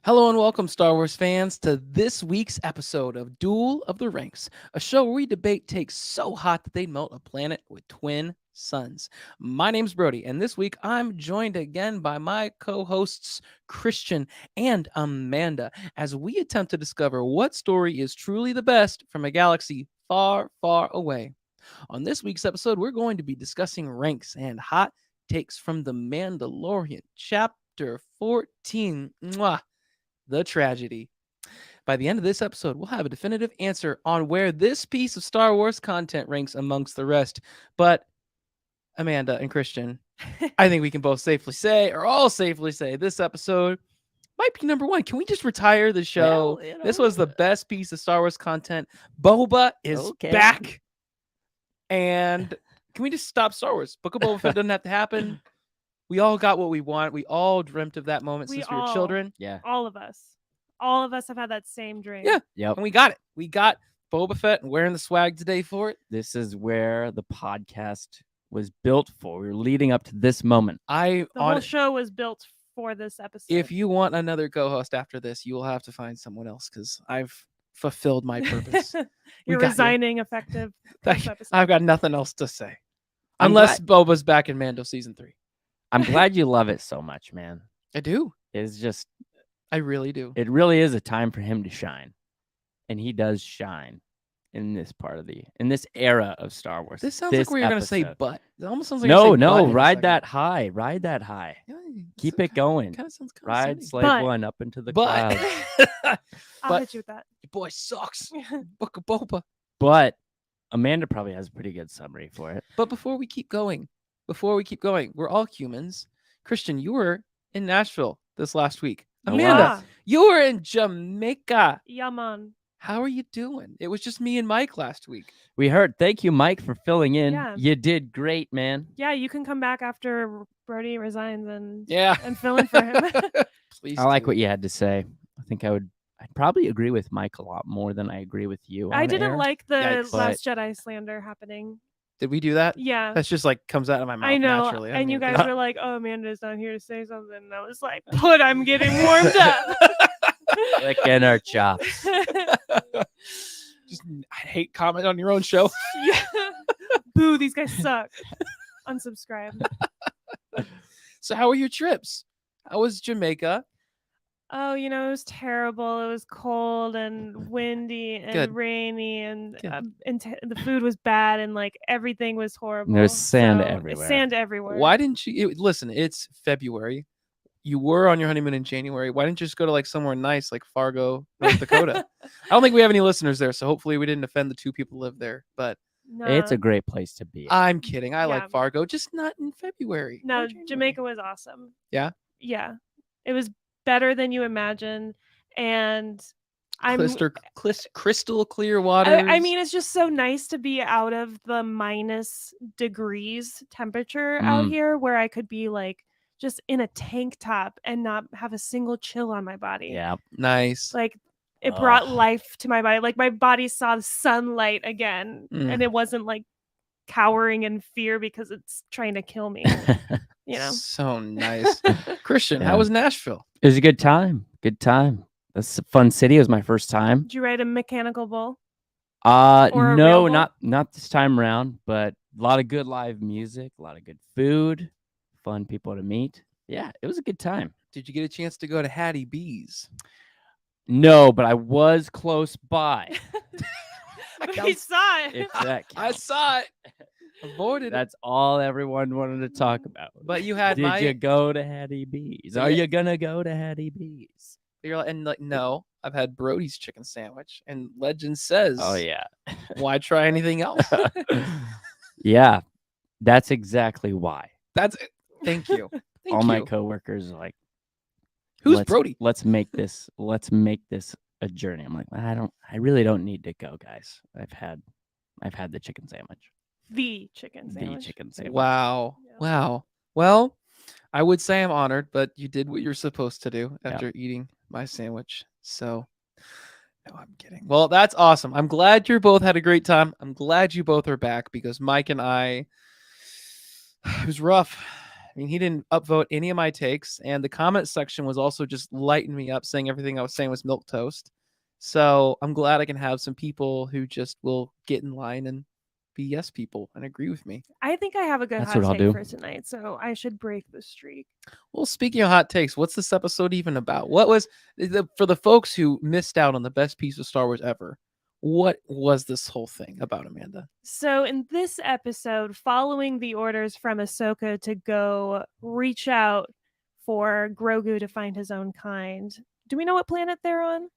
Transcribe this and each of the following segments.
Hello and welcome, Star Wars fans, to this week's episode of Duel of the Ranks, a show where we debate takes so hot that they'd melt a planet with twin suns. My name's Brody, and this week I'm joined again by my co-hosts Christian and Amanda as we attempt to discover what story is truly the best from a galaxy far, far away. On this week's episode, we're going to be discussing ranks and hot takes from the Mandalorian, Chapter 14. Mwah, the tragedy. By the end of this episode, we'll have a definitive answer on where this piece of Star Wars content ranks amongst the rest. But Amanda and Christian, I think we can both safely say, or all safely say, this episode might be number one. Can we just retire the show? Well, This was the best piece of Star Wars content. Boba is back. And can we just stop Star Wars? Book of Boba Fett doesn't have to happen. We all got what we want. We all dreamt of that moment since we were children. Yeah. All of us have had that same dream. Yeah. Yep. And we got it. We got Boba Fett and wearing the swag today for it. This is where the podcast was built for. We were leading up to this moment. The whole show was built for this episode. If you want another co-host after this, you will have to find someone else because I've fulfilled my purpose. You're resigning effective this episode. I've got nothing else to say. Unless Boba's back in Mando season 3. I'm glad you love it so much, man. I do. It's just, I really do. it really is a time for him to shine. And he does shine in this in this era of Star Wars. This sounds like where you're going to say episode. but. It almost sounds like No, you're gonna say but in a ride second. that high. Ride that high. Yeah, Keep it going. Kind of sounds kind Ride of Slave But- One up into the But, clouds. I'll but hit you with that. your boy sucks. Book of Boba. But Amanda probably has a pretty good summary for it. But before we keep going, we're all humans. Christian, you were in Nashville this last week. Oh, Amanda, wow. you were in Jamaica. Yeah, man. How are you doing? It was just me and Mike last week. We heard. Thank you, Mike, for filling in. Yeah. You did great, man. Yeah, you can come back after Brody resigns and Yeah. fill in for him. Please I like do. what you had to say. I think I'd probably agree with Mike a lot more than I agree with you. I on didn't air. like the Yikes. Last Jedi slander happening. Did we do that? Yeah. That's just like comes out of my mouth I know. naturally. And you mean, guys were like, oh, Amanda's not here to say something. And I was like, but I'm getting warmed up. Licking our chops. just I hate comment on your own show. Yeah. Boo, these guys suck. Unsubscribe. So how were your trips? How was Jamaica? Oh, it was terrible. It was cold and windy and Good. rainy, and Good. the food was bad, and like everything was horrible. There's sand So, everywhere. Sand everywhere. Why didn't you listen? It's February. You were on your honeymoon in January. Why didn't you just go to like somewhere nice like Fargo, North Dakota? I don't think we have any listeners there, so hopefully we didn't offend the 2 people who live there. But No, It's a great place to be. I'm kidding. I Yeah. like Fargo, just not in February. no. or January. Jamaica was awesome. Yeah? Yeah, it was better than you imagine, and Crystal clear water. I mean, it's just so nice to be out of the minus degrees temperature out Mm. here, where I could be like just in a tank top and not have a single chill on my body. Yeah. nice. Like it brought Ugh. life to my body. Like my body saw the sunlight again, Mm. and it wasn't like cowering in fear because it's trying to kill me. You know. So nice. Christian, Yeah. how was Nashville? It was a good time. Good time. That's a fun city. It was my first time. Did you ride a mechanical bull? Or a No, real bull? not this time around, but a lot of good live music, a lot of good food, fun people to meet. Yeah, it was a good time. Did you get a chance to go to Hattie B's? No, but I was close by. We saw it. If that I counts. saw it. Avoided it. That's all everyone wanted to talk about. But you had Did you go to Hattie B's? Are Yeah. you gonna go to Hattie B's? You're like, and like, no, I've had Brody's chicken sandwich, and legend says, Oh yeah. why try anything else? Yeah, that's exactly why. That's it. Thank you. Thank All my you. coworkers are like, Who's let's, Brody? Let's make this a journey. I'm like, I really don't need to go, guys. I've had the chicken sandwich. The chicken sandwich. The chicken sandwich. Wow. Yeah. Wow. Well, I would say I'm honored, but you did what you're supposed to do after eating my sandwich. So, no, I'm kidding. Well, that's awesome. I'm glad you both had a great time. I'm glad you both are back because Mike and I, it was rough. mean, he didn't upvote any of my takes, and the comment section was also just lighting me up, saying everything I was saying was milk toast. So I'm glad I can have some people who just will get in line and be yes people and agree with me. I think I have a good That's hot what I'll take do. for tonight, so I should break the streak. Well, speaking of hot takes, what's this episode even about? What was for the folks who missed out on the best piece of Star Wars ever? What was this whole thing about, Amanda? So in this episode, following the orders from Ahsoka to go reach out for Grogu to find his own kind. Do we know what planet they're on?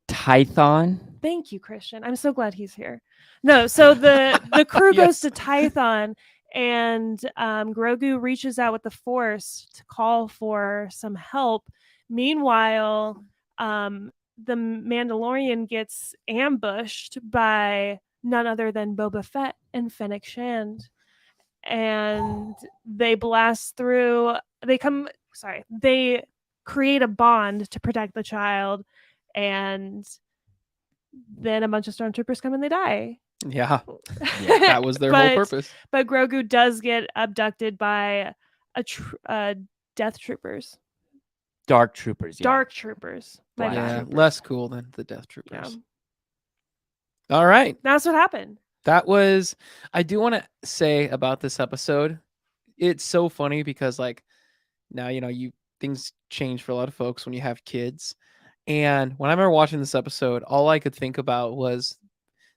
Tython. Thank you, Christian. I'm so glad he's here. No, so the crew goes Yes. to Tython, and Grogu reaches out with the Force to call for some help. Meanwhile, the Mandalorian gets ambushed by none other than Boba Fett and Fennec Shand, and they blast through. They create a bond to protect the child, and then a bunch of stormtroopers come and they die. Yeah, that was their whole purpose. But Grogu does get abducted by Death Troopers. Dark Troopers. Yeah. Dark Troopers. My Black bad. Yeah, Troopers. less cool than the Death Yeah. Troopers. All right. That's what happened. That was, I do want to say about this episode, it's so funny because like now, things change for a lot of folks when you have kids. And when I remember watching this episode, all I could think about was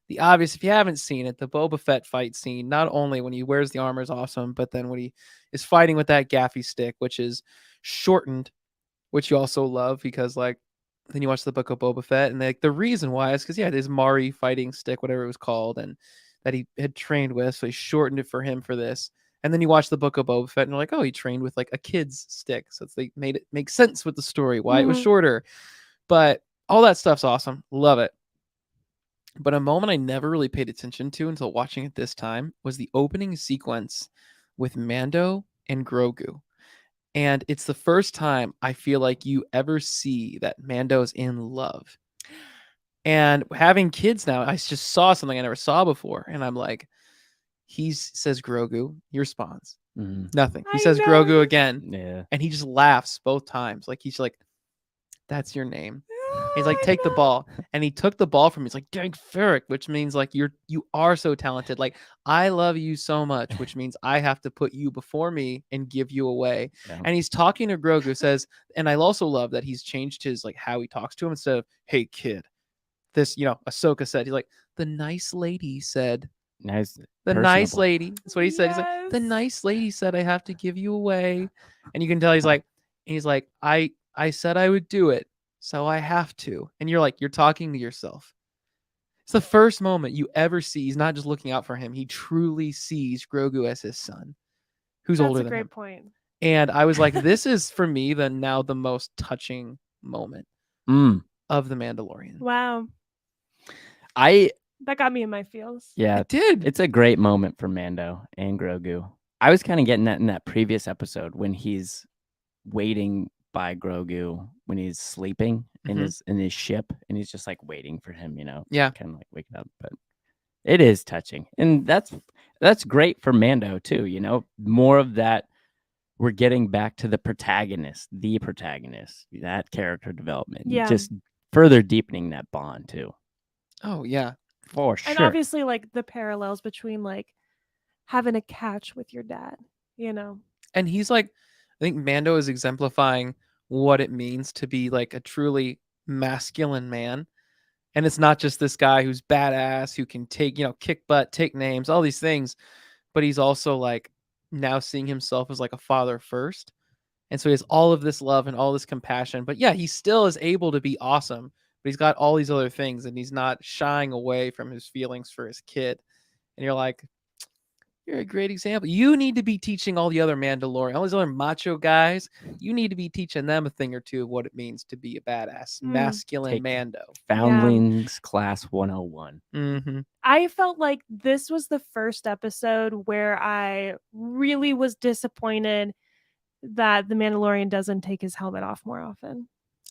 the obvious, if you haven't seen it, the Boba Fett fight scene, not only when he wears the armor is awesome, but then when he is fighting with that gaffy stick, which is shortened, which you also love because like, then you watch the Book of Boba Fett, and like the reason why is because there's Mari fighting stick, whatever it was called, and that he had trained with, so he shortened it for him for this. And then you watch the Book of Boba Fett, and you're like, oh, he trained with like a kid's stick, so they made it make sense with the story why it was shorter. But all that stuff's awesome, love it. But a moment I never really paid attention to until watching it this time was the opening sequence with Mando and Grogu. And it's the first time I feel like you ever see that Mando's in love. And having kids now, I just saw something I never saw before. And I'm like, he says Grogu, he responds. Nothing. He says Grogu again. Yeah. And he just laughs both times. Like he's like, that's your name. He's like, take the ball. And he took the ball from me. He's like, dang Ferrick, which means like you are so talented. Like, I love you so much, which means I have to put you before me and give you away. Yeah. And he's talking to Grogu, says, and I also love that he's changed his like how he talks to him instead of, hey kid. This, Ahsoka said, he's like, the nice lady said. Nice. The nice Personable. lady. That's what he said. He's like, the nice lady said I have to give you away. And you can tell he's like, I said I would do it. So I have to. And you're like, you're talking to yourself. It's the first moment you ever see. He's not just looking out for him. He truly sees Grogu as his son, who's older than him. That's a great point. And I was like, this is for me the most touching moment of The Mandalorian. Wow. That got me in my feels. Yeah, It did. It's a great moment for Mando and Grogu. I was kind of getting that in that previous episode when he's waiting by Grogu when he's sleeping in his ship, and he's just like waiting for him, Yeah. kind of like waking up. But it is touching, and that's great for Mando too. More of that. We're getting back to the protagonist, that character development, Yeah. just further deepening that bond too. Oh yeah. For sure. And obviously, like the parallels between like having a catch with your dad, And he's like, I think Mando is exemplifying what it means to be like a truly masculine man. And it's not just this guy who's badass, who can take, kick butt, take names, all these things. But he's also like now seeing himself as like a father first. And so he has all of this love and all this compassion. But yeah, he still is able to be awesome. But he's got all these other things, and he's not shying away from his feelings for his kid. And you're like, you're a great example. You need to be teaching all the other Mandalorian, all these other macho guys. You need to be teaching them a thing or two of what it means to be a badass, masculine Take Mando. Foundlings Class 101. Mm-hmm. I felt like this was the first episode where I really was disappointed that the Mandalorian doesn't take his helmet off more often.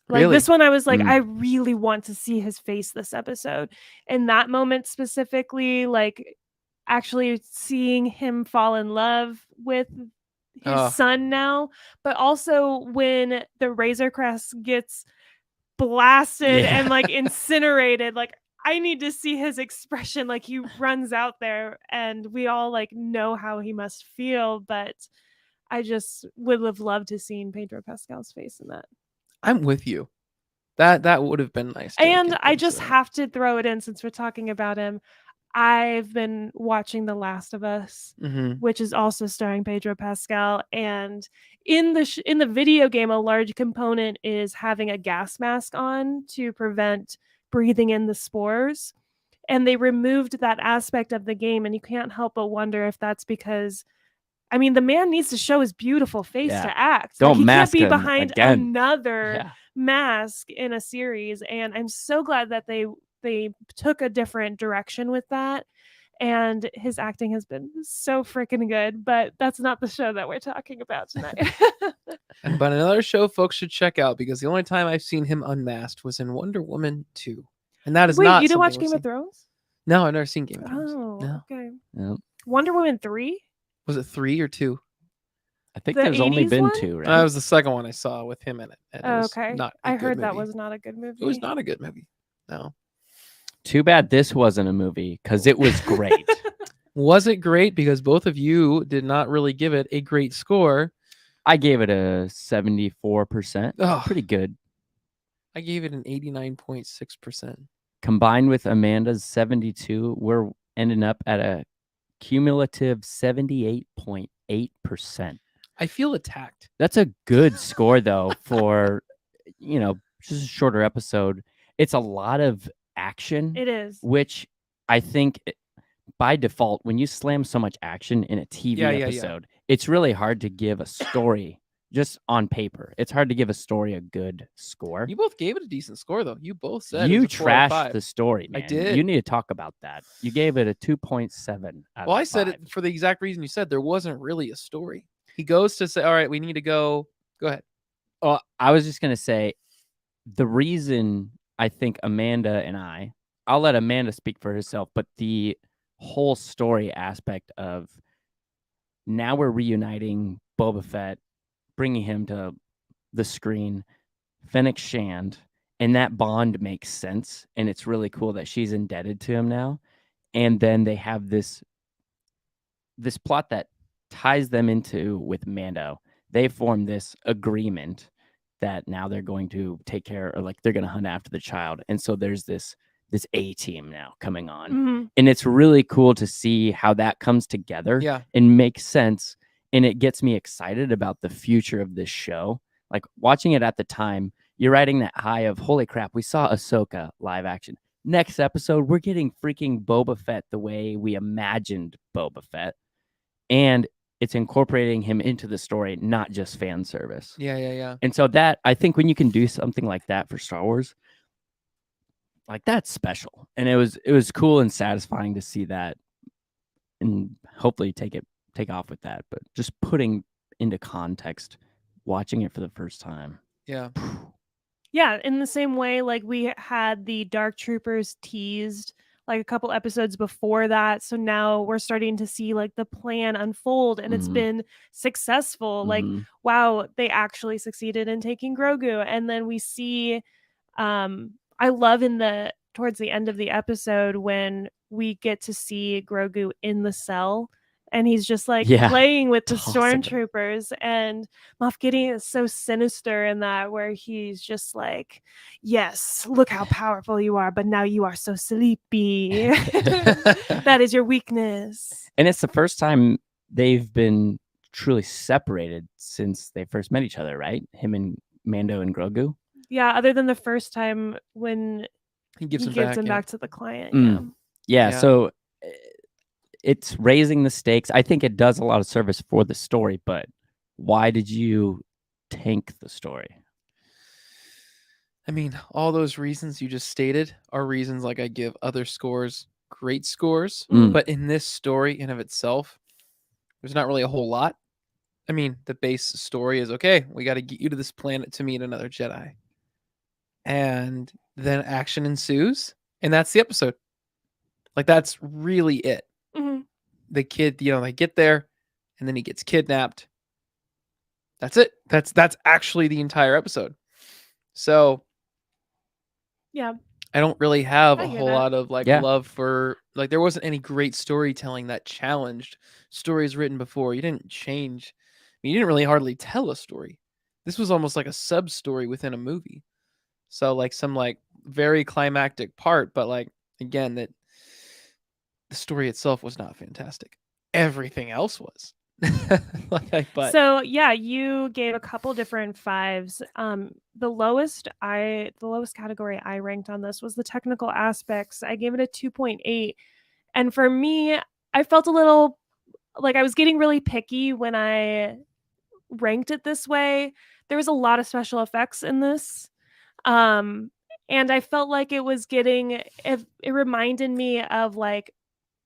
Like Really? this one, I was like, I really want to see his face this episode. And that moment specifically, like actually seeing him fall in love with Oh. son now, but also when the Razor Crest gets blasted Yeah. and like incinerated, like I need to see his expression. Like he runs out there and we all like know how he must feel, but I just would have loved to seen Pedro Pascal's face in that. I'm with you. That would have been nice. To And get I glimpse of just that. have to throw it in since we're talking about him. I've been watching The Last of Us, Mhm. which is also starring Pedro Pascal, and in the video game, a large component is having a gas mask on to prevent breathing in the spores. And they removed that aspect of the game, and you can't help but wonder if that's because, I mean, the man needs to show his beautiful face Yeah. to act. Don't like he can't mask be him behind again. another Yeah. mask in a series, and I'm so glad that they took a different direction with that. And his acting has been so freaking good, but that's not the show that we're talking about tonight. But another show folks should check out because the only time I've seen him unmasked was in Wonder Woman 2. And that is Wait, not you didn't something watch we've Game of seen. Thrones? No, I've never seen Game of Thrones. Oh, No. okay. Yep. Wonder Woman 3? Was it 3 or 2? I think The there's only 80s been one? 2, right? That was the second one I saw with him in it. And it Oh, was okay. not a I good heard that movie. was not a good movie. It was not a good movie. No. Too bad this wasn't a movie because it was great. Was it great? Because both of you did not really give it a great score. I gave it a 74%. Oh, Pretty good. I gave it an 89.6%. Combined with Amanda's 72, we're ending up at a cumulative 78.8%. I feel attacked. That's a good score, though, for, just a shorter episode. It's a lot of action, It is. which I think by default, when you slam so much action in a TV Yeah. episode, it's really hard to give a story just on paper. It's hard to give a story a good score. You both gave it a decent score, though. You both said You it was a 4 out of trashed 5. the story, man. did. You need to talk about that. You gave it a 2.7 out Well, of I said 5. it for the exact reason you said. There wasn't really a story. He goes to say, all right, we need to go. Go ahead. Well, I was just going to say the reason I think Amanda and I'll let Amanda speak for herself, but the whole story aspect of now we're reuniting Boba Fett, bringing him to the screen, Fennec Shand, and that bond makes sense. And it's really cool that she's indebted to him now. And then they have this plot that ties them into with Mando. They form this agreement that now they're going to take care, or like they're going to hunt after the child. And so there's this A team now coming on. Mm-hmm. And it's really cool to see how that comes together Yeah. and makes sense. And it gets me excited about the future of this show. Like watching it at the time, you're riding that high of, holy crap, we saw Ahsoka live action. Next episode, we're getting freaking Boba Fett the way we imagined Boba Fett. And it's incorporating him into the story, not just fan service. Yeah. And so that, I think when you can do something like that for Star Wars, like that's special. And it was cool and satisfying to see that and hopefully take off with that. But just putting into context, watching it for the first time. Yeah. Yeah, in the same way, like we had the Dark Troopers teased like a couple episodes before that. So now we're starting to see like the plan unfold and it's Mhm. been successful. Like, Mhm. wow, they actually succeeded in taking Grogu. And then we see I love towards the end of the episode when we get to see Grogu in the cell and he's just like Yeah, playing with the tossing it. stormtroopers, and Moff Gideon is so sinister in that, where he's just like, yes, look how powerful you are, but now you are so sleepy. That is your weakness. And it's the first time they've been truly separated since they first met each other, right? Him and Mando and Grogu. Yeah, other than the first time when He gives he him gives back. him Yeah. back to the client. Mm. Yeah. Yeah, so it's raising the stakes. I think it does a lot of service for the story, but why did you tank the story? I mean, all those reasons you just stated are reasons like I give other scores great scores. Mm. But in this story in of itself, there's not really a whole lot. I mean, the base story is okay, we got to get you to this planet to meet another Jedi. And then action ensues, and that's the episode. Like, that's really it. Mhm. The kid, they get there, and then he gets kidnapped, That's it. That's actually the entire episode. So Yeah. I don't really have I a hear whole that. lot of like Yeah. love for like there wasn't any great storytelling that challenged stories written before. You didn't change. I mean, you didn't really hardly tell a story. This was almost like a sub story within a movie. So like some like very climactic part, but like again that the story itself was not fantastic. Everything else was. But So yeah, you gave a couple different fives. The lowest category I ranked on this was the technical aspects. I gave it a 2.8. And for me, I felt a little like I was getting really picky when I ranked it this way. There was a lot of special effects in this. And I felt like it reminded me of like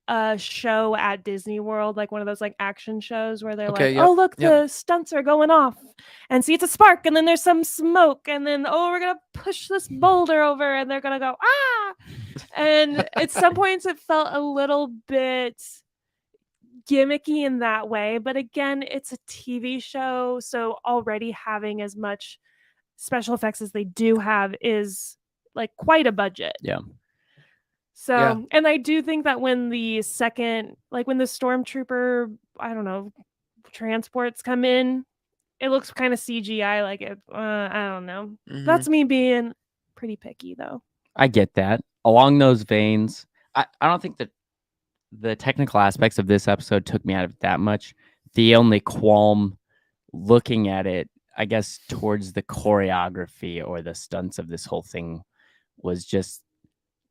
a show at Disney World, like one of those like action shows where they're okay, like, yep, "Oh, look, yep. the stunts are going off." And see it's a spark and then there's some smoke and then oh, we're going to push this boulder over and they're going to go, "Ah!" And at some points it felt a little bit gimmicky in that way, but again, it's a TV show, so already having as much special effects as they do have is like quite a budget. Yeah. So, Yeah. and I do think that when the stormtrooper, I don't know, transports come in, it looks kind of CGI. Like it, I don't know. Mhm. That's me being pretty picky, though. I get that. Along those veins, I don't think that the technical aspects of this episode took me out of it that much. The only qualm looking at it, I guess, towards the choreography or the stunts of this whole thing was just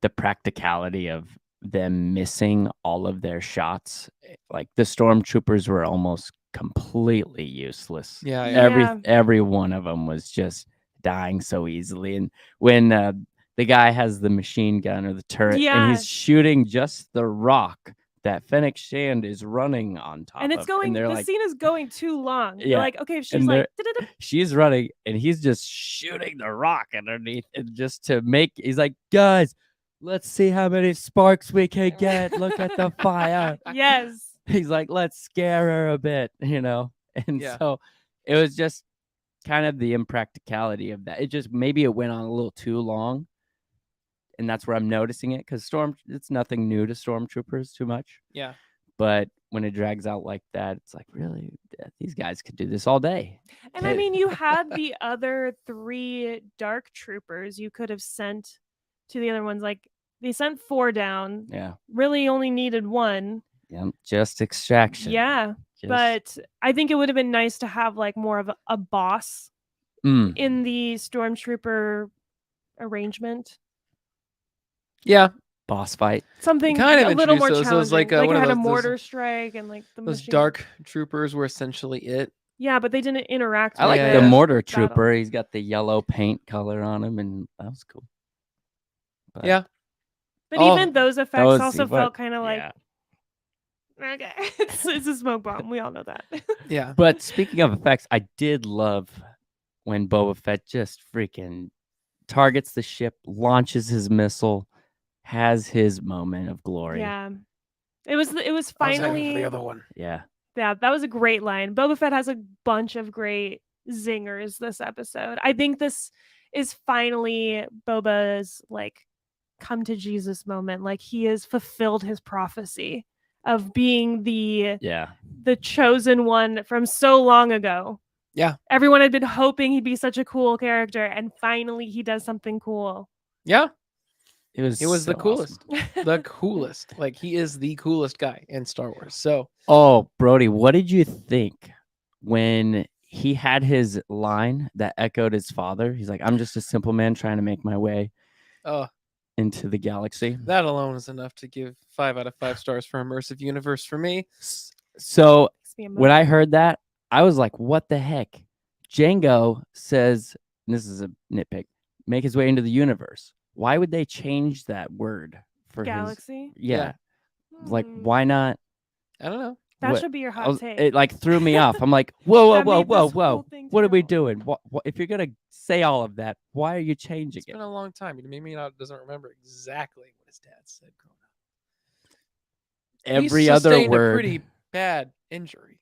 the practicality of them missing all of their shots. Like the stormtroopers were almost completely useless. Yeah, Yeah. Every one of them was just dying so easily. And when the guy has the machine gun or the turret, and Yeah. he's shooting just the rock that Fennec Shand is running on top And it's of. going, they're the like, scene is going too long. Yeah. Like, okay, if she's And like, she's running, and he's just shooting the rock underneath, and just to make, he's like, guys, let's see how many sparks we can get. Look at the fire. yes. He's like, let's scare her a bit, you know? And Yeah. so it was just kind of the impracticality of that. It just, maybe it went on a little too long. And that's where I'm noticing it, because it's nothing new to stormtroopers too much. Yeah. But when it drags out like that, it's like, really, these guys could do this all day. And I mean, you had the other 3 dark troopers you could have sent to the other ones. Like, they sent 4 down. Yeah. Really only needed 1. Yeah. Just extraction. Yeah. But I think it would have been nice to have like more of a boss in the stormtrooper arrangement. Yeah. Boss fight. Something kind of a little more introduced challenging. those, like, like one it of had a those- mortar strike and like the Those machine. dark troopers were essentially it. Yeah, but they didn't interact. I like Yeah, the yeah. mortar battle. trooper. He's got the yellow paint color on him, and that was cool. But, Yeah. But Oh, even those effects those- also what- felt kind of like, yeah. okay, it's a smoke bomb. We all know that. Yeah. But speaking of effects, I did love when Boba Fett just freaking targets the ship, launches his missile, has his moment of glory. Yeah, it was I was happy for finally. the other one. Yeah. Yeah, that was a great line. Boba Fett has a bunch of great zingers this episode. I think this is finally Boba's like come to Jesus moment. Like he has fulfilled his prophecy of being the chosen one from so long ago. Yeah. Everyone had been hoping he'd be such a cool character, and finally he does something cool. Yeah. It was the so coolest. awesome. The coolest. Like he is the coolest guy in Star Wars. So Oh, Brody, what did you think when he had his line that echoed his father? He's like, I'm just a simple man trying to make my way into the galaxy. that alone is enough to give 5 out of 5 stars for immersive universe for me. So Makes me when I emotional. heard that, I was like, what the heck? Django says, and this is a nitpick, make his way into the universe. Why would they change that word for Galaxy. his? Yeah. Like, Hmm. why not? I don't know. That what- should be your I hot was- take. It like threw me off. I'm like, whoa, That whoa, whoa, made whoa, this whole whoa. thing What are we terrible. doing? What, if you're gonna say all of that, why are you changing It's it? been a long time. Maybe not doesn't remember exactly what his dad said growing up. Every He other sustained word. a pretty bad injury.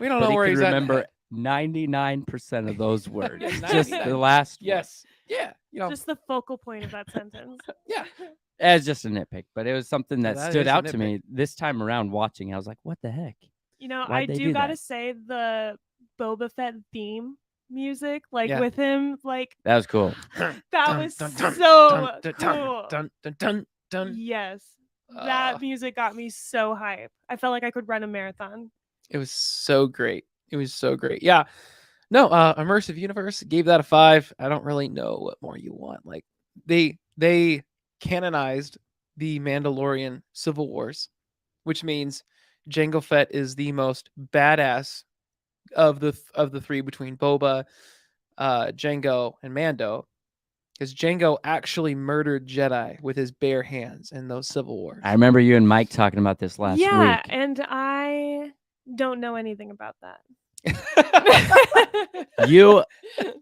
We don't But know he where could he's remember at. 99% of those words. Yeah, Just the 99. last one. Yes. Yeah. Just the focal point of that sentence. Yeah. It's just a nitpick, but it was something Yeah, that that stood is a out to nitpick. me this time around watching. I was like, what the heck? I Why'd they do do gotta that? say the Boba Fett theme music, like Yeah. with him, like That was cool. that was so cool. Dun, dun, dun, dun. Yes, that Uh, music got me so hype. I felt like I could run a marathon. It was so great. It was so great. Yeah. No, immersive universe, gave that a 5. I don't really know what more you want. Like they canonized the Mandalorian Civil Wars, which means Jango Fett is the most badass of the three between Boba, Jango, and Mando. Because Jango actually murdered Jedi with his bare hands in those Civil Wars. I remember you and Mike talking about this last Yeah, week. and I don't know anything about that.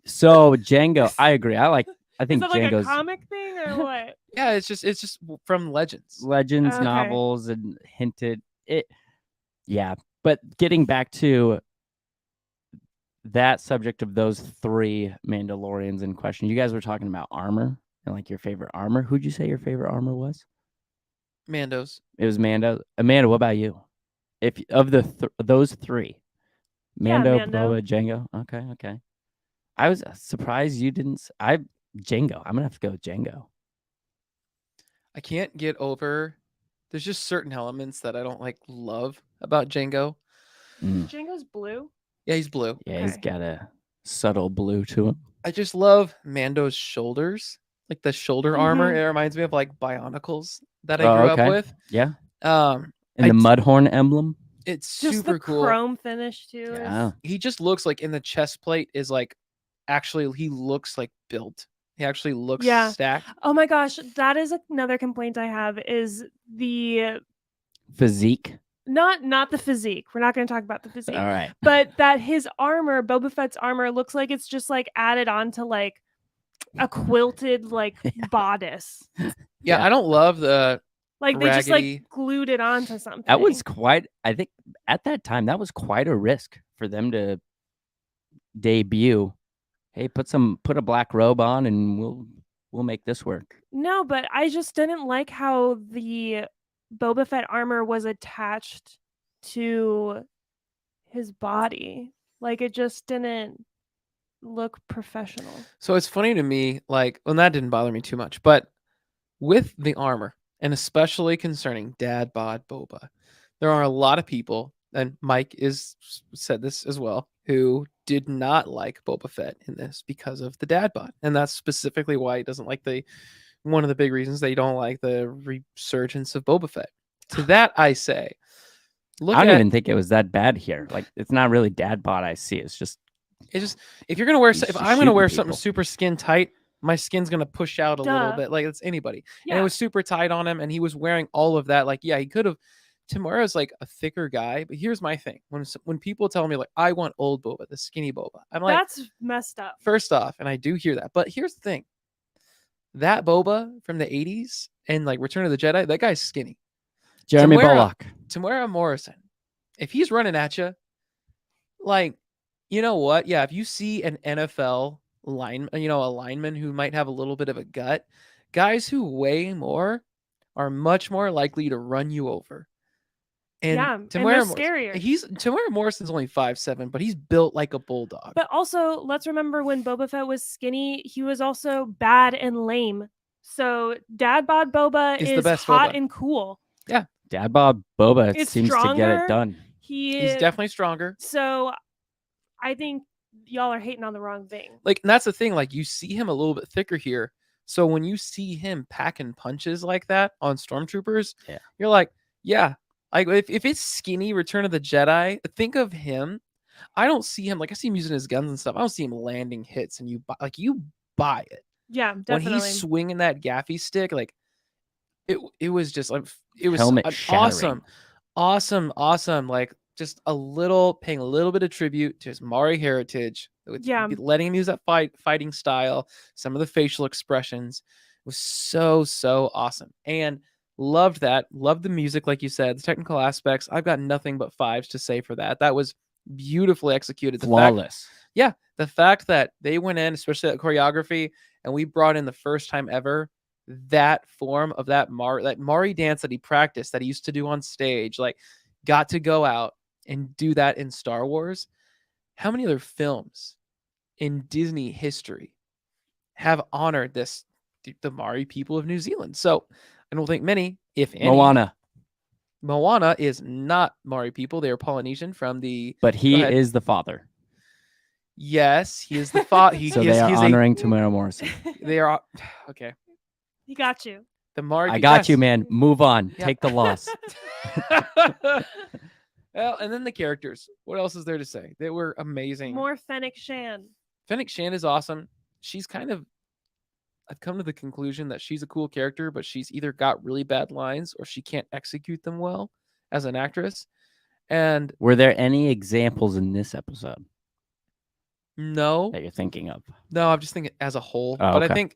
So Django, I agree. I think Is that like a Django's comic thing or what? Yeah, it's just from Legends. legends, Okay. novels, and hinted it. Yeah, but getting back to that subject of those 3 Mandalorians in question, you guys were talking about armor and like your favorite armor. Who'd you say your favorite armor was? Mandos. It was Mando. Amanda, what about you? If of those 3, Yeah, Mando, Mando. Boba, Django. Okay. I was surprised you didn't. Django. I'm gonna have to go with Django. I can't get over. There's just certain elements that I don't love about Django. Django's blue. Yeah, he's blue. Yeah, he's Okay. got a subtle blue to him. I just love Mando's shoulders, like the shoulder armor. Mhm. It reminds me of Bionicles that Oh, I grew okay. up with. Yeah, Um, and the I- Mudhorn emblem. it's Just super the cool. chrome finish too. is- Yeah. He just looks like in the chest plate is actually he looks like built. He actually looks Yeah. stacked. Oh my gosh, that is another complaint I have is the Physique. not the physique. We're not going to talk about the physique. All right. But that his armor, Boba Fett's armor, looks like it's just added on to a quilted bodice. Yeah, Yeah. I don't love the Like they raggedy. just glued it onto something. That was quite. I think at that time that was quite a risk for them to debut. Hey, put a black robe on, and we'll make this work. No, but I just didn't like how the Boba Fett armor was attached to his body. Like it just didn't look professional. So it's funny to me, and that didn't bother me too much, but with the armor, and especially concerning Dad Bod Boba, there are a lot of people, and Mike said this as well, who did not like Boba Fett in this because of the Dad Bod, and that's specifically why he doesn't like one of the big reasons they don't like the resurgence of Boba Fett. To that I say, I don't even think it was that bad here. Like it's not really dad bod I see. It's just if you're gonna wear He's if just I'm gonna wear shooting something people. super skin tight, my skin's gonna push out a little Duh. bit. Like it's anybody. And Yeah. it was super tight on him, and he was wearing all of that. He could have. Tamura's a thicker guy, but here's my thing: when people tell me I want old Boba, the skinny Boba, I'm like, That's messed up. first off, and I do hear that, but here's the thing: that Boba from the '80s and Return of the Jedi, that guy's skinny. Jeremy Tamura- Bullock. Tamura Morrison, if he's running at you, you know what? Yeah, if you see an NFL a lineman who might have a little bit of a gut, guys who weigh more are much more likely to run you over. And Yeah, and they're scarier. Tamura Morrison's only 5'7", but he's built like a bulldog. But also, let's remember when Boba Fett was skinny, he was also bad and lame. So Dad Bod Boba Is the is best hot Boba. and cool. Dad bod Boba It's seems to get it stronger. done. He's definitely stronger. So I think y'all are hating on the wrong thing. And that's the thing. You see him a little bit thicker here. So when you see him packing punches like that on stormtroopers, Yeah. you're like, yeah. If it's skinny Return of the Jedi, think of him. I don't see him I see him using his guns and stuff. I don't see him landing hits, and you buy it. Yeah, When definitely. he's swinging that gaffy stick, it was just it was Helmet an shattering. awesome just paying a little bit of tribute to his Maori heritage with Yeah. letting him use that fighting style, some of the facial expressions. It was so awesome, and loved the music, like you said, the technical aspects. I've got nothing but 5s to say for that. That was beautifully executed. Flawless. The fact that they went in, especially that choreography, and we brought in the first time ever that form of that Mari dance that he practiced, that he used to do on stage, like got to go out and do that in Star Wars. How many other films in Disney history have honored the Maori people of New Zealand? So I don't think many, if any. Moana is not Maori people. They are Polynesian from the. But he is the father. Yes, he is the father. So they are honoring Tamara Morrison. They are okay. He got you. The Maori. I got you, man. Move on. Yeah. Take the loss. Well, and then the characters. What else is there to say? They were amazing. More Fennec Shan. Fennec Shan is awesome. She's I've come to the conclusion that she's a cool character, but she's either got really bad lines or she can't execute them well as an actress. And were there any examples in this episode? No. That you're thinking of? No, I'm just thinking as a whole. Oh, but okay.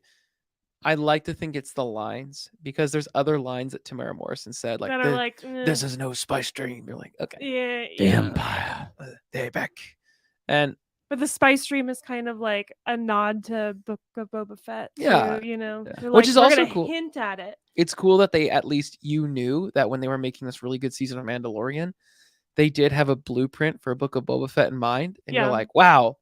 I like to think it's the lines, because there's other lines that Tamara Morrison said, like, that are like, this is no spice dream. You're like, okay. Yeah. The Empire. They're back. And but the spice dream is kind of like a nod to Book of Boba Fett. Too, Yeah. you know, Yeah. They're Which like, is we're also gonna cool. hint at it. it's cool that they, at least you knew that when they were making this really good season of Mandalorian, they did have a blueprint for a Book of Boba Fett in mind. And Yeah. you're like, wow,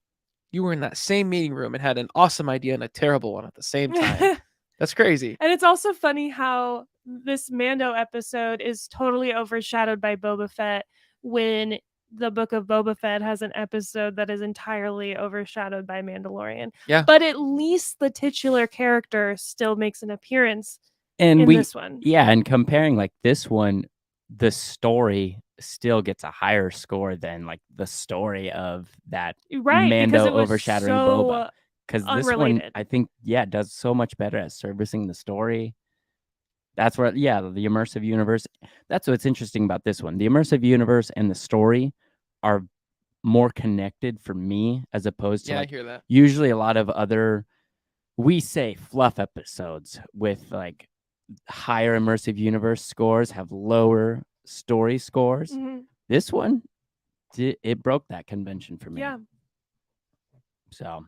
you were in that same meeting room and had an awesome idea and a terrible one at the same time. That's crazy. And it's also funny how this Mando episode is totally overshadowed by Boba Fett, when the Book of Boba Fett has an episode that is entirely overshadowed by Mandalorian. Yeah. But at least the titular character still makes an appearance And in this one. Yeah, and comparing like this one, the story still gets a higher score than like the story of that Right. because Mando it was overshadowing so, Boba. Because this one, unrelated. I think, does so much better at servicing the story. That's where, the immersive universe. That's what's interesting about this one. The immersive universe and the story are more connected for me, as opposed to Yeah, I like hear that. usually a lot of other, we say, fluff episodes with like higher immersive universe scores have lower story scores. Mhm. This one, it broke that convention for me. Yeah. So,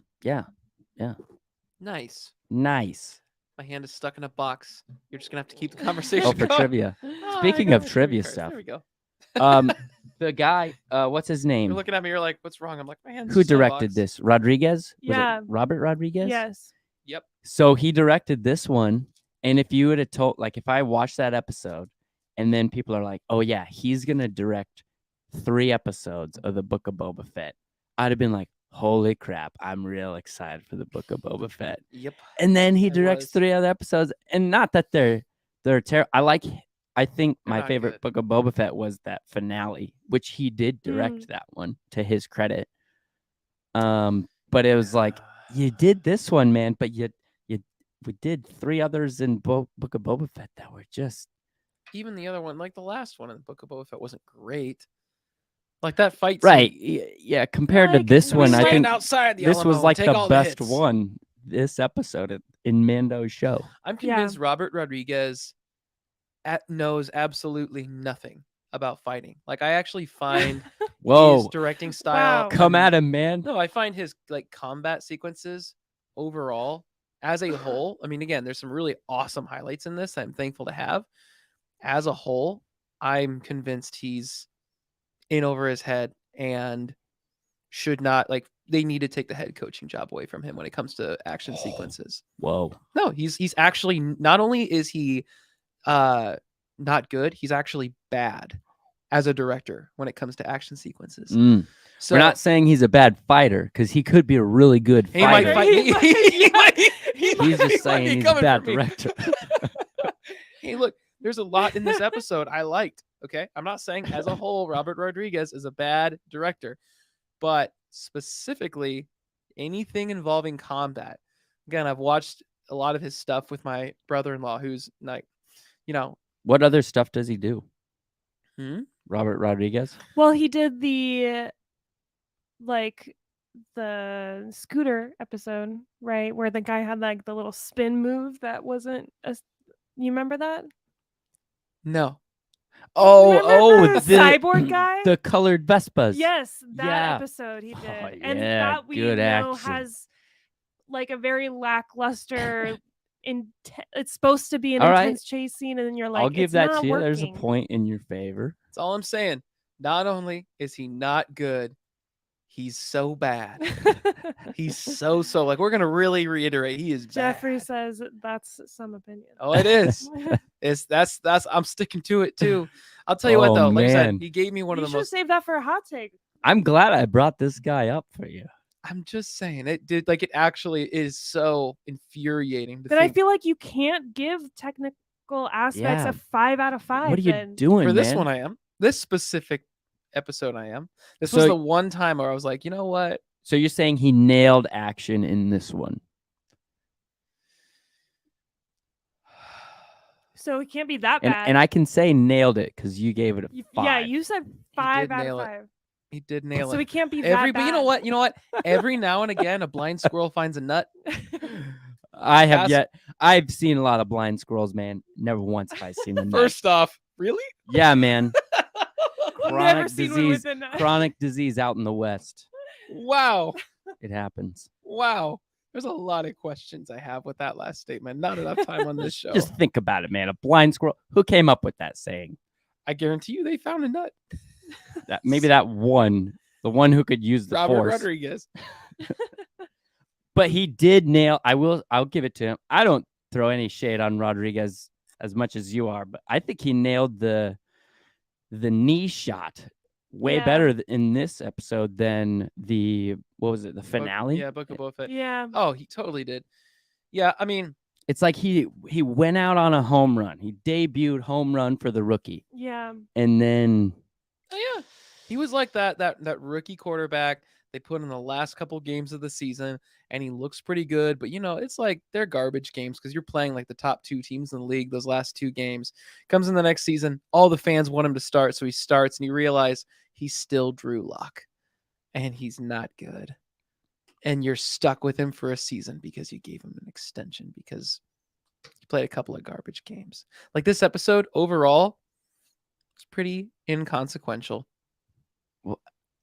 Nice. nice. My hand is stuck in a box. You're just gonna have to keep the conversation Oh, for going. trivia. Oh, I Speaking got of my trivia cards. stuff. There we go. The guy, what's his You're name? looking at me. You're like, "What's wrong?" I'm like, "My hand's Who just in a directed box." this? Rodriguez? Was Yeah. it Robert Rodriguez? Yes. Yep. So he directed this one. And if you would have told, like, if I watched that episode and then people are like, oh, yeah, he's going to direct 3 episodes of the Book of Boba Fett, I'd have been like, holy crap, I'm real excited for the Book of Boba Fett. Yep. And then he I directs was. 3 other episodes. And not that they're terrible. I think They're my not favorite good. Book of Boba Fett was that finale, which he did direct that one, to his credit. But it was like, you did this one, man, but we did 3 others in Book of Boba Fett that were just Even the other one, like the last one in the Book of Boba Fett, wasn't great. Like that fight. right. Yeah, compared to Like, this we one, I stand think outside the this was Alamo, like take the all best hits. one this episode in Mando's show. I'm Yeah. convinced Robert Rodriguez knows absolutely nothing about fighting. Like, I actually find his Whoa, directing style. Wow. come at him, man. No, I find his like combat sequences overall as a whole. I mean, again, there's some really awesome highlights in this that I'm thankful to have. As a whole, I'm convinced he's in over his head and should not, like, they need to take the head coaching job away from him when it comes to action sequences. Whoa. No, he's actually, not only is he not good, he's actually bad as a director when it comes to action sequences. So We're not saying he's a bad fighter, because he could be a really good he might fighter. fight. He might- He's He's just saying he's a bad director. Hey, look, there's a lot in this episode I liked. Okay, I'm not saying as a whole Robert Rodriguez is a bad director, but specifically anything involving combat. Again, I've watched a lot of his stuff with my brother-in-law, who's like, What other stuff does he do? Robert Rodriguez? Well, he did the scooter episode, right? Where the guy had like the little spin move that wasn't you remember that? No. Remember the the cyborg guy? the colored Vespas. Yes, that Yeah. episode he did. Oh, And yeah, that we good know action. has like a very lackluster it's supposed to be an All right. intense chase scene, and then you're like, I'll give it's that not to you. There's a working. point in your favor. That's all I'm saying. Not only is he not good, he's so bad. He's so like we're gonna really reiterate he is Jeffrey bad. says that's some opinion. Oh, it is. It's that's I'm sticking to it too. I'll tell you what Oh, though, like I said, man. he gave me one You of the should most. save that for a hot take. I'm glad I brought this guy up for you. I'm just saying it did like it actually is so infuriating. But I feel like you can't give technical aspects Yeah. a 5 out of 5. What are you then. doing, for this man? one I am. This specific episode I am. This was So- the one time where I was like, you know what? So you're saying he nailed action in this one? So it can't be that And bad. and I can say nailed it because you gave it a 5. Yeah, you said 5 did out nail of it. 5. He did nail So it. it can't be Every that but bad. you know what? You know what? Every now and again a blind squirrel finds a nut. I have That's- yet. I've seen a lot of blind squirrels, man. Never once have I seen a nut. First off, really? Yeah, man. Never Chronic seen one disease. with a nut. Chronic disease out in the West. Wow. It happens. Wow. There's a lot of questions I have with that last statement. Not enough time on this show. Just think about it, man. A blind squirrel. Who came up with that saying? I guarantee you they found a nut. Maybe that one, the one who could use the Robert force. Rodriguez. But he did nail. I'll give it to him. I don't throw any shade on Rodriguez as much as you are, but I think he nailed the knee shot way Yeah. better in this episode than the the finale. Book of Boba Fett. Yeah. Oh, he totally did. Yeah, I mean, It's like he went out on a home run. He debuted home run for the rookie, Yeah. and then oh yeah, he was like that rookie quarterback they put in the last couple games of the season, and he looks pretty good. But you know, it's like they're garbage games because you're playing like the top 2 teams in the league. Those last 2 games comes in the next season. All the fans want him to start, so he starts, and you realize he's still Drew Lock, and he's not good. And you're stuck with him for a season because you gave him an extension because he played a couple of garbage games. Like this episode overall, it's pretty inconsequential.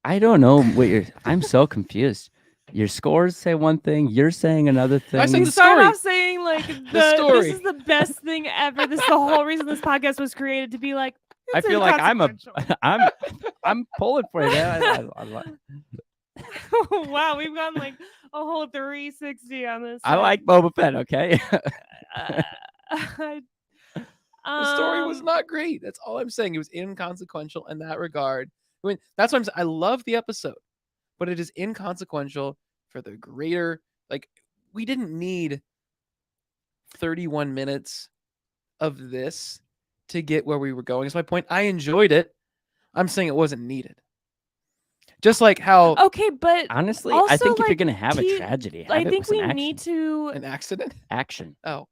I don't know what you're. I'm so confused. Your scores say one thing. You're saying another thing. I said You the start story. off saying like The story. this is the best thing ever. This is the whole reason this podcast was created, to be like, I it's feel like inconsequential. I'm pulling for you, man. Wow, we've gone like a whole 360 on this. I like Boba Fett. Okay. The story was not great. That's all I'm saying. It was inconsequential in that regard. I mean, that's what I'm saying. I love the episode, but it is inconsequential for the greater. Like, we didn't need 31 minutes of this to get where we were going. Is my point. I enjoyed it. I'm saying it wasn't needed. Just like how Okay, but Honestly, Also, I think if you're like, gonna have T- a tragedy, have I it think with some we action. need to. an accident. action. Oh,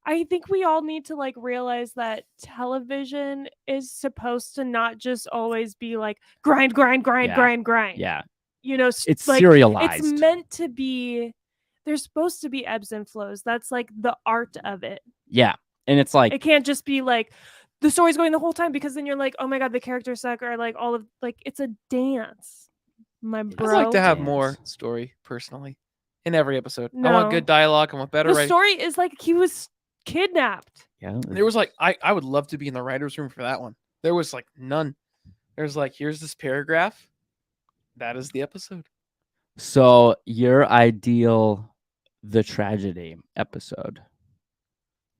I think we all need to like realize that television is supposed to not just always be like grind, grind, grind, Yeah. grind, grind. Yeah, You know, it's like, serialized. it's meant to be. There's supposed to be ebbs and flows. That's like the art of it. Yeah, and it's like It can't just be like the story's going the whole time, because then you're like, oh my god, the characters suck, or like all of like it's a dance. My It's I'd bro. like to have Dance. more story personally in every episode. I No. want good dialogue. I want better The writing. story is like he was kidnapped. yeah, There was like I would love to be in the writer's room for that one. There was like none. There's like, here's this paragraph. That is the episode. So your ideal the tragedy episode.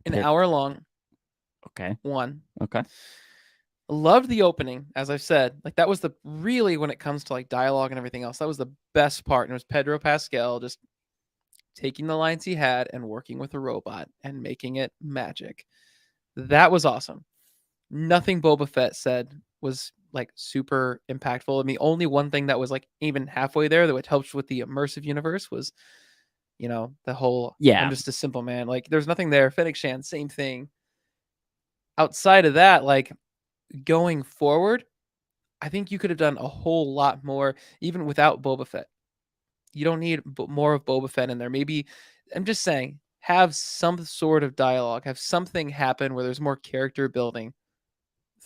An Pick- hour long Okay. one. Okay. Loved the opening, as I've said. Like that was the really, when it comes to like dialogue and everything else, that was the best part. And it was Pedro Pascal just taking the lines he had and working with a robot and making it magic. That was awesome. Nothing Boba Fett said was like super impactful. I mean, only one thing that was like even halfway there that helped with the immersive universe was, you know, the whole Yeah. I'm just a simple man. Like there's nothing there. Fennec Shan, same thing. Outside of that, like going forward, I think you could have done a whole lot more even without Boba Fett. You don't need more of Boba Fett in there. Maybe, I'm just saying, have some sort of dialogue, have something happen where there's more character building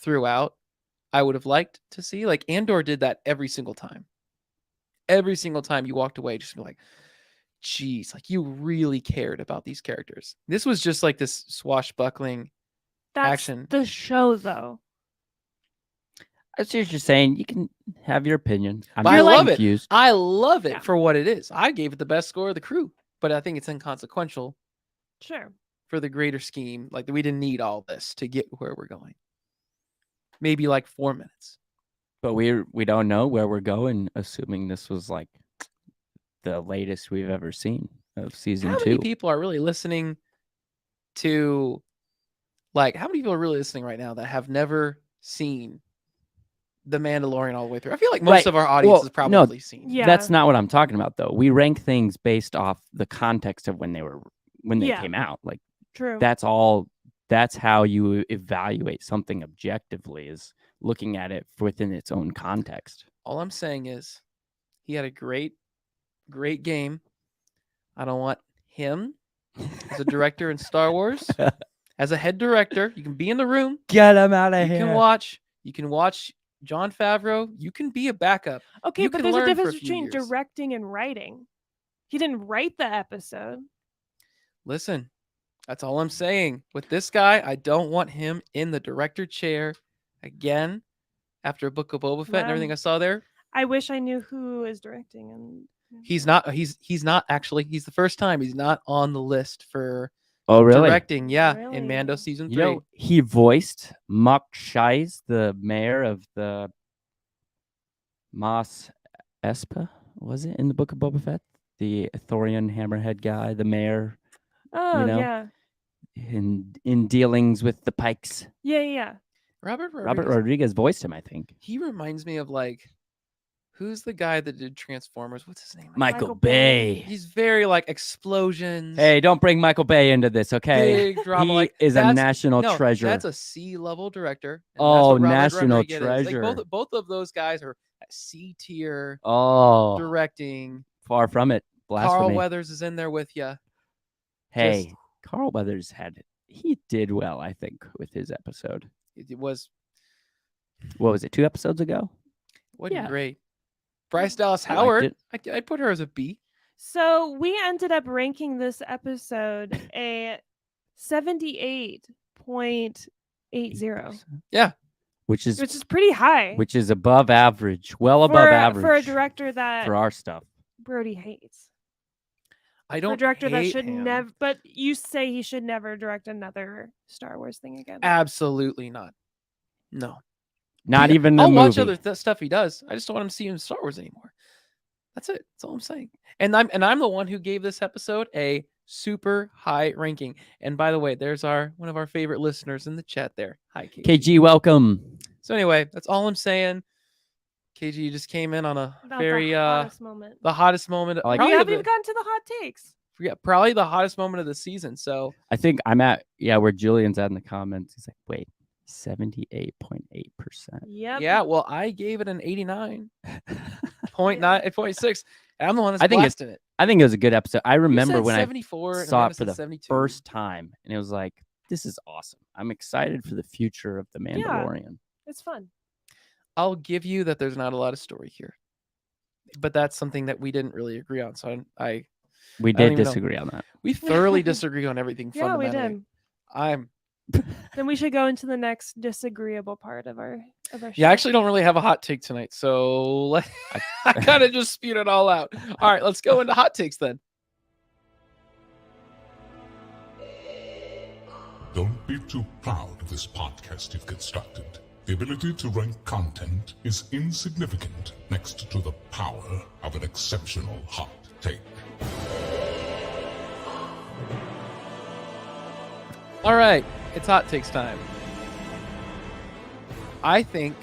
throughout, I would have liked to see. Like Andor did that every single time. Every single time you walked away, just be like, geez, like you really cared about these characters. This was just like this swashbuckling That's action. the show, though. I see what you're saying. You can have your opinion. I'm But I just love confused. it. I love it Yeah. for what it is. I gave it the best score of the crew, but I think it's inconsequential Sure. for the greater scheme. Like we didn't need all this to get where we're going. Maybe like 4 minutes. But we don't know where we're going, assuming this was like the latest we've ever seen of season How 2. many people are really listening to, like, how many people are really listening right now that have never seen The Mandalorian all the way through? I feel like most Right. of our audience Well, has probably seen. Yeah. That's not what I'm talking about, though. We rank things based off the context of when they Yeah. came out. Like True. that's all. That's how you evaluate something objectively, is looking at it within its own context. All I'm saying is he had a great game. I don't want him as a director in Star Wars. As a head director, you can be in the room. Get him out of You can watch Jon Favreau. You can be a backup. Okay, you but can there's a learn for a difference few between years. directing and writing. He didn't write the episode. Listen, that's all I'm saying. With this guy, I don't want him in the director chair again after Book of Boba Fett and everything I saw there. I wish I knew who is directing, and He's not actually. He's the first time he's not on the list for Oh, really? directing. Yeah, Really? in Mando season 3. You know, he voiced Mok Shaiz, the mayor of the Mos Espa, was it, in the Book of Boba Fett? The Thorian hammerhead guy, the mayor, oh know, yeah, in dealings with the Pikes. yeah. Robert Rodriguez voiced him, I think. He reminds me of, like, who's the guy that did Transformers? What's his name? Michael Michael Bay. He's very like explosions. Hey, don't bring Michael Bay into this, okay? Big drama. He like is a that's- national no, treasure. That's a C-level director. and that's Oh, what Robert national Rodriguez is. Like, treasure. both of those guys are at C tier Oh, directing. far from it. Carl Blasphemy. Weathers is in there with you. Hey, Carl Weathers he did well, I think, with his episode. It was What was it, 2 episodes ago? wasn't Yeah. great. Bryce Dallas I liked Howard, it. I'd put her as a B. So we ended up ranking this episode a 78.80, Yeah. Which is which is pretty high above average, well above average for a director that for our stuff. Brody hates. I For don't a director that hate should him. never. But you say he should never direct another Star Wars thing again. Absolutely not. No. Not Yeah, even I'll a watch movie. other stuff he does. I just don't want him to see him in Star Wars anymore. That's it. That's all I'm saying. And I'm the one who gave this episode a super high ranking. And by the way, there's one of our favorite listeners in the chat there. Hi, KG. KG, welcome. So anyway, that's all I'm saying. KG, you just came in on a About very the hottest moment. the hottest moment. I like We probably haven't the, even gotten to the hot takes. probably the hottest moment of the season. So I think I'm at where Julian's at in the comments. He's like, wait, 78.8%. Yep. yeah, well, I gave it an 89.6. And I'm the one that's I think blasting it. I think it was a good episode. I remember when I 74 and saw Amanda it for said the 72. first time, and it was like, this is awesome. I'm excited for the future of the Mandalorian. It's fun. I'll give you that there's not a lot of story here, but that's something that we didn't really agree on. So We don't did even know. disagree on that. we thoroughly disagree on everything. Yeah, we Fundamentally, did. I'm Then we should go into the next disagreeable part of our show. I actually don't really have a hot take tonight, so I kind of just spewed it all out. All right, let's go into hot takes then. Don't be too proud of this podcast you've constructed. The ability to rank content is insignificant next to the power of an exceptional hot take. All right, it's hot takes time. I think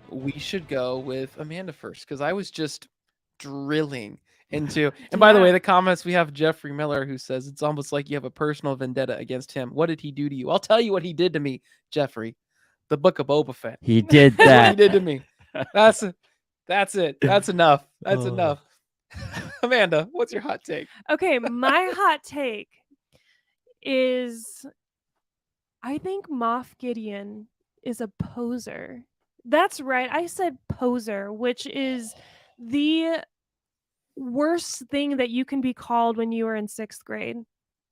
we should go with Amanda first because I was just drilling into. And by the way, the comments, we have Jeffrey Miller who says it's almost like you have a personal vendetta against him. What did he do to you? I'll tell you what he did to me, Jeffrey. The Book of Boba Fett. He did That's what he that. did to me. That's it. That's enough. That's Oh. enough. Amanda, what's your hot take? Okay, my hot take is I think Moff Gideon is a poser. That's right. I said poser, which is the worst thing that you can be called when you were in 6th grade.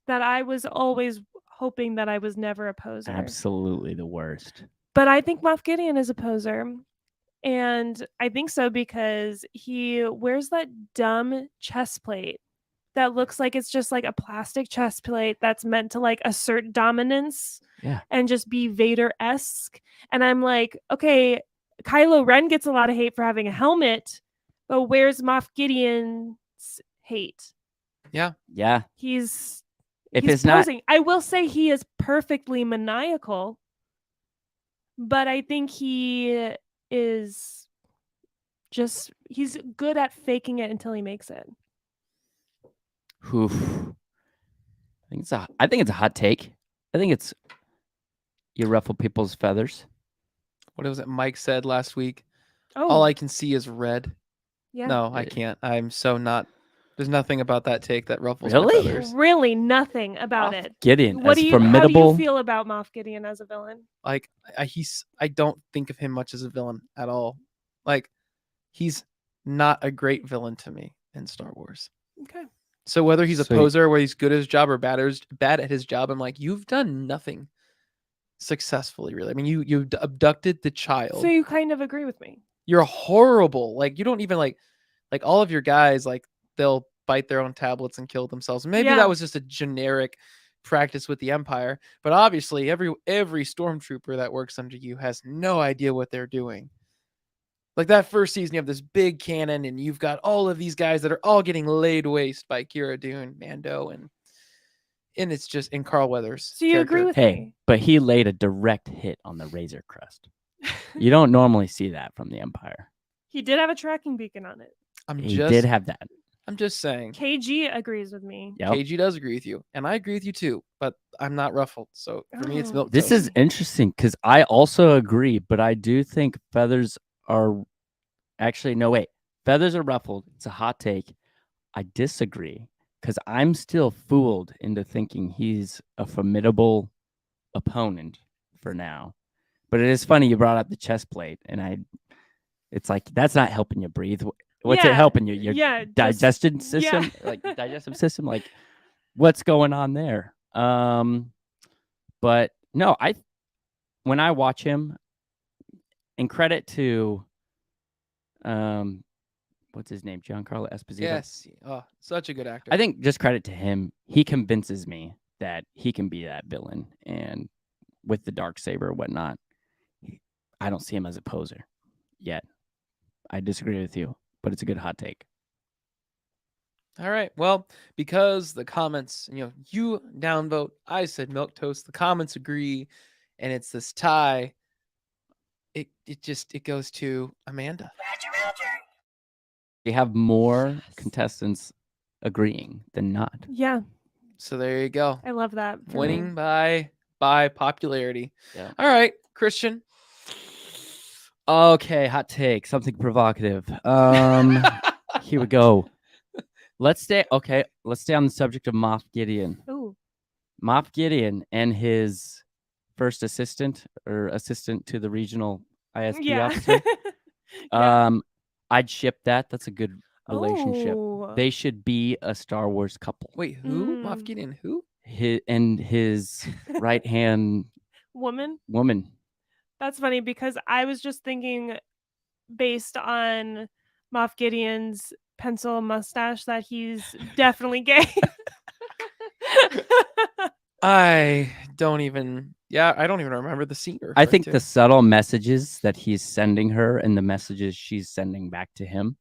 That I was always hoping that I was never a poser. Absolutely the worst. But I think Moff Gideon is a poser. And I think so because he wears that dumb chest plate that looks like it's just like a plastic chest plate that's meant to like assert dominance Yeah. and just be Vader-esque. And I'm like, okay, Kylo Ren gets a lot of hate for having a helmet, but where's Moff Gideon's hate? Yeah. Yeah. He's If he's it's not, posing. I will say he is perfectly maniacal, but I think he is just he's good at faking it until he makes it. oof. I think it's a hot take. I think it's you ruffle people's feathers. What was it Mike said last week? Oh, All I can see is red. yeah. No, I can't. I'm so not. There's nothing about that take that ruffles Really? my feathers. Really nothing about Moff it. Gideon What as do you how do formidable. you feel about Moff Gideon as a villain? Like I don't think of him much as a villain at all. Like he's not a great villain to me in Star Wars. Okay. So whether he's a Sweet. poser, where he's good at his job or bad at his job, I'm like, you've done nothing successfully, really. I mean, you abducted the child. So you kind of agree with me. You're horrible. Like you don't even like all of your guys, like they'll bite their own tablets and kill themselves. Maybe Yeah. that was just a generic practice with the Empire, but obviously every stormtrooper that works under you has no idea what they're doing. Like that first season, you have this big cannon, and you've got all of these guys that are all getting laid waste by Cara Dune, Mando, and it's just in Carl Weathers. So you agree character. with Hey, me? but he laid a direct hit on the Razor Crest. You don't normally see that from the Empire. He did have a tracking beacon on it. He did have that. I'm just saying. KG agrees with me. Yep. KG does agree with you, and I agree with you too. But I'm not ruffled, so for me, it's Oh. milk. This is interesting because I also agree, but I do think feathers are actually no wait. Feathers are ruffled. It's a hot take. I disagree because I'm still fooled into thinking he's a formidable opponent for now. But it is funny you brought up the chest plate, and it's like that's not helping you breathe. What's it Yeah, helping you? Your yeah, just- digestion system, yeah. like digestive system, like what's going on there? But no, when I watch him, and credit to what's his name, Giancarlo Esposito. Yes. Oh, such a good actor. I think just credit to him. He convinces me that he can be that villain, and with the Darksaber or whatnot, I don't see him as a poser yet. I disagree with you, but it's a good hot take. All right. Well, because the comments, you downvote, I said milk toast. The comments agree, and it's this tie. It goes to Amanda. You have more contestants agreeing than not. Yeah, So there you go. I love that. for me. Winning by popularity. Yeah. All right, Christian. Okay, hot take, something provocative. Here we go. Let's stay on the subject of Moff Gideon. Ooh. Moff Gideon and his first assistant to the regional ISP Yeah. officer. Yeah. I'd ship that. That's a good relationship. Oh. They should be a Star Wars couple. Wait, who? Moff Mm. Gideon? Who? His right hand Woman. woman. That's funny because I was just thinking, based on Moff Gideon's pencil mustache, that he's definitely gay. I don't even remember the scene. I think the subtle messages that he's sending her and the messages she's sending back to him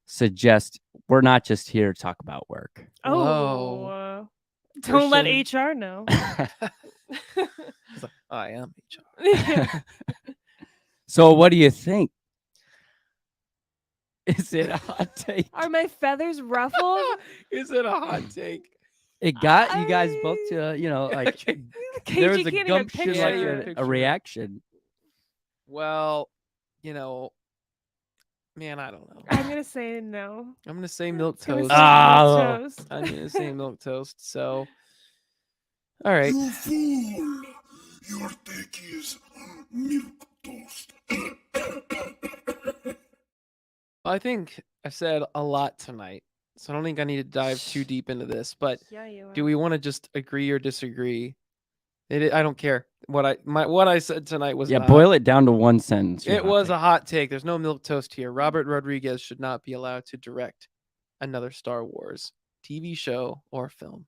suggest we're not just here to talk about work. Oh, don't let Christian. HR know. I am HR. Yeah. So what do you think? Is it a hot take? Are my feathers ruffled? Is it a hot take? It got you guys both to, like KG there was a can't even gumption, picture like it. a reaction. Well, man, I don't know. I'm gonna say no. I'm gonna say milk It's gonna toast. say Ah. milk toast. I'm gonna say milk toast. So, all right. Your take is milk toast. I think I said a lot tonight, so I don't think I need to dive too deep into this. But Yeah, you do are. we want to just agree or disagree? I don't care. What I said tonight was Yeah, not. boil it down to one sentence. It was a hot take. There's no milk toast here. Robert Rodriguez should not be allowed to direct another Star Wars TV show or film.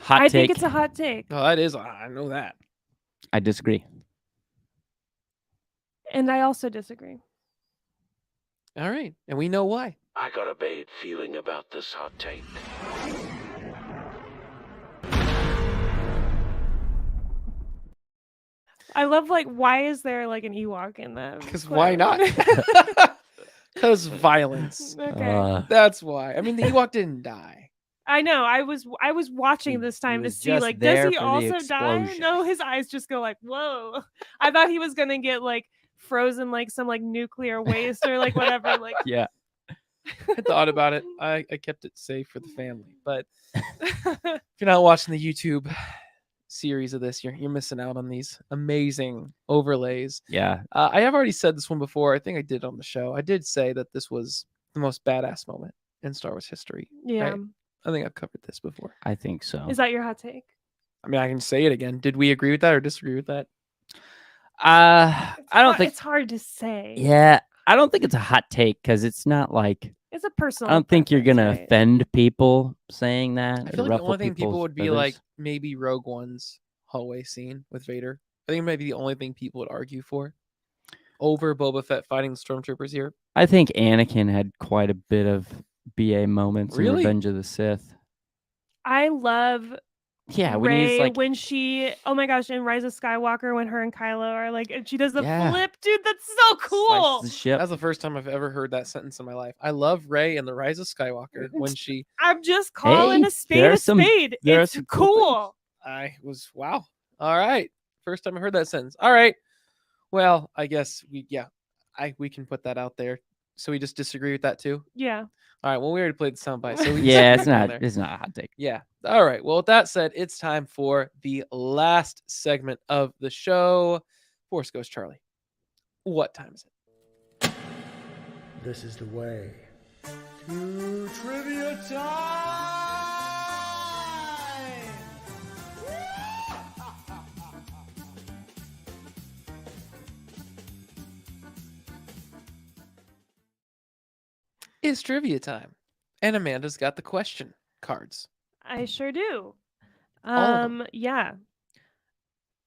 hot I take. think it's a hot take. Oh, that is. I know that. I disagree. And I also disagree. All right, and we know why. I got a bad feeling about this hot take. I love why is there an Ewok in that? Because why not? Because violence. Okay. That's why. I mean, the Ewok didn't die. I know. I was watching this time to was see just does there he for the also die? explosion. No, his eyes just go whoa. I thought he was gonna get frozen some nuclear waste or whatever. Yeah. I thought about it. I kept it safe for the family. But if you're not watching the YouTube series of this, you're missing out on these amazing overlays. Yeah. I have already said this one before. I think I did on the show. I did say that this was the most badass moment in Star Wars history. Yeah. Right? I think I've covered this before. I think so. Is that your hot take? I mean, I can say it again. Did we agree with that or disagree with that? I don't think. It's hard to say. Yeah, I don't think it's a hot take because it's not like. It's a personal. I don't think you're gonna preference, right? offend people saying that. I or feel like the ruffle only thing people people's would be feathers. like maybe Rogue One's hallway scene with Vader. I think it might be the only thing people would argue for over Boba Fett fighting the stormtroopers here. I think Anakin had quite a bit of BA moments in Really? Revenge of the Sith. I love Yeah, when Rey he's like, when she oh my gosh in Rise of Skywalker when her and Kylo are and she does the Yeah. flip, dude, that's so cool. slices the ship. That's the first time I've ever heard that sentence in my life. I love Rey in the Rise of Skywalker when she. I'm just calling Hey, a spade there are a some- spade. there are It's some cool cool. I was wow. All right, first time I heard that sentence. All right, well, I guess we can put that out there. So we just disagree with that too. Yeah. All right. Well, we already played the soundbite, so we Yeah, just it's put that not. there. It's not a hot take. Yeah. All right. Well, with that said, it's time for the last segment of the show. Force Ghost Charlie. What time is it? This is the way to trivia time! It's trivia time. And Amanda's got the question cards. I sure do. of them. Yeah.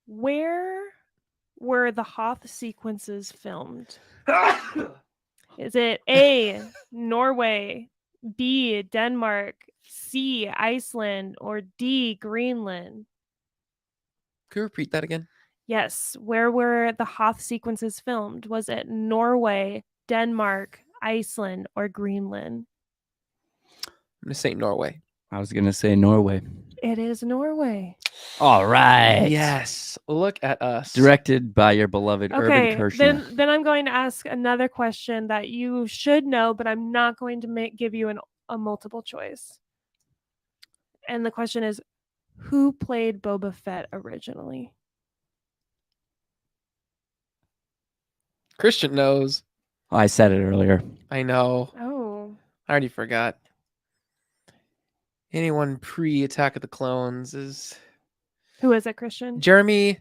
Where were the Hoth sequences filmed? Is it A, Norway, B, Denmark, C, Iceland, or D, Greenland? Could you repeat that again? Yes. Where were the Hoth sequences filmed? Was it Norway, Denmark, Iceland, or Greenland? I'm going to say Norway. I was gonna say Norway. It is Norway. All right. Yes. Look at us. Directed by your beloved Okay, Irvin Kershner. then I'm going to ask another question that you should know, but I'm not going to give you a multiple choice. And the question is, who played Boba Fett originally? Christian knows. Oh, I said it earlier. I know. Oh, I already forgot. Anyone pre-Attack of the Clones is who is it, Christian? Jeremy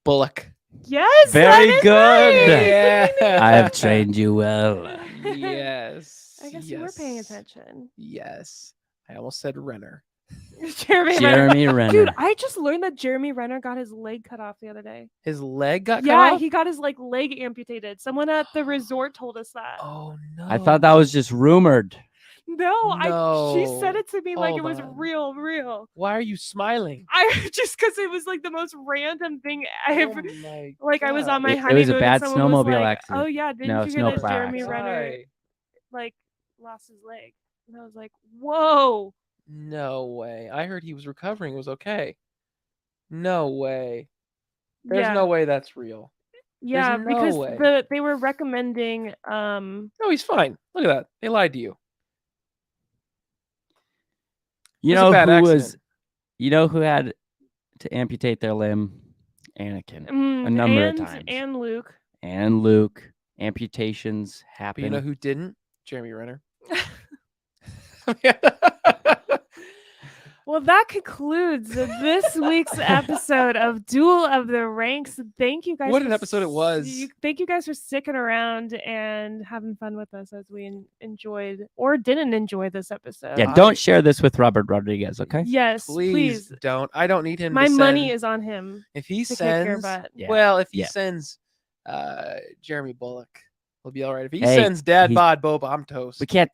Bullock. Yes, Very that is good. right. Yeah. I have trained you well. Yes. I guess you were paying attention. Yes. I almost said Renner. Jeremy Renner. Jeremy Renner. Dude, I just learned that Jeremy Renner got his leg cut off the other day. His leg got cut Yeah, off? he got his leg amputated. Someone at the resort told us that. Oh no. I thought that was just rumored. No, she said No. it to me like it Hold was on. real. Why are you smiling? I just because it was the most random thing I ever. Oh my I was on my It honeymoon. was a and bad someone was snowmobile like, accident. Oh yeah, didn't No, you hear that snowplow Jeremy accident. Renner Why? lost his leg? And I was like, whoa. No way. I heard he was recovering. It was okay. No way. There's yeah, no way that's real. yeah, no because way. they were recommending No, he's fine. Look at that. They lied to you. You It was a know bad who accident. was You know who had to amputate their limb? Anakin. A number of times. And Luke. And Luke. Amputations But happen. you know who didn't? Jeremy Renner. Well, that concludes this week's episode of Duel of the Ranks. Thank you guys. What an episode it was. Thank you guys for sticking around and having fun with us as we enjoyed or didn't enjoy this episode. Yeah, don't share this with Robert Rodriguez, okay? Yes, Please don't. I don't need him. My to money send- is on him. If he to kick your sends, butt. Yeah. well, if he Yeah. sends Jeremy Bullock, he'll be all right. If he Hey, sends Dad he's- Bod Boba, I'm toast. We can't.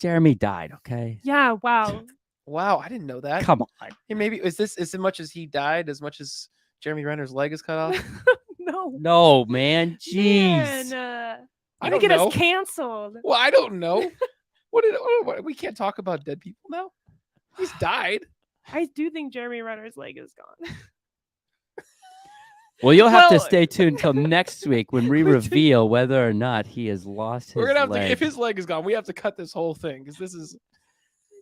Jeremy died, okay? Yeah, wow. Wow, I didn't know that. Come on. Hey, maybe is this as much as he died, as much as Jeremy Renner's leg is cut off? No. No, man. Jeez. Man, I gonna don't get know. us canceled. Well, I don't know. What? We can't talk about dead people now. He's died. I do think Jeremy Renner's leg is gone. Well, you'll have to Well- stay tuned until next week when we reveal whether or not he has lost his We're gonna have leg. to. If his leg is gone, we have to cut this whole thing because this is.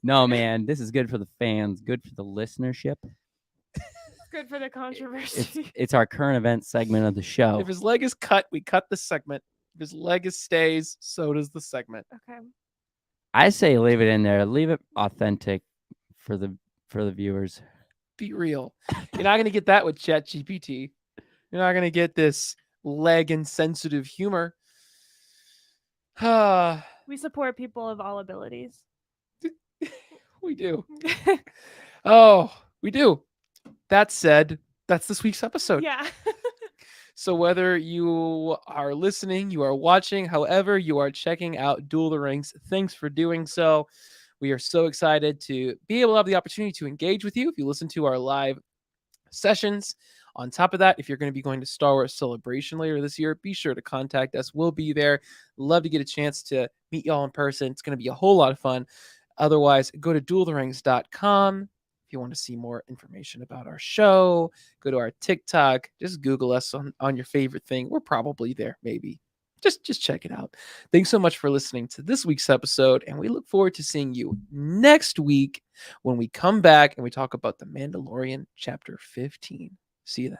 No, man. This is good for the fans, good for the listenership. Good for the controversy. It's our current event segment of the show. If his leg is cut, we cut the segment. If his leg stays, so does the segment. Okay. I say leave it in there. Leave it authentic for the viewers. Be real. You're not gonna get that with ChatGPT. You're not gonna get this leg insensitive humor. We support people of all abilities. We do. Oh, we do. That said, that's this week's episode. Yeah. So whether you are listening, you are watching, however you are checking out Duel the Rings, thanks for doing so. We are so excited to be able to have the opportunity to engage with you if you listen to our live sessions. On top of that, if you're going to be going to Star Wars Celebration later this year, be sure to contact us. We'll be there. Love to get a chance to meet y'all in person. It's going to be a whole lot of fun. Otherwise, go to dueltherings.com. If you want to see more information about our show, go to our TikTok. Just Google us on your favorite thing. We're probably there, maybe. Just check it out. Thanks so much for listening to this week's episode, and we look forward to seeing you next week when we come back and we talk about The Mandalorian Chapter 15. See you then.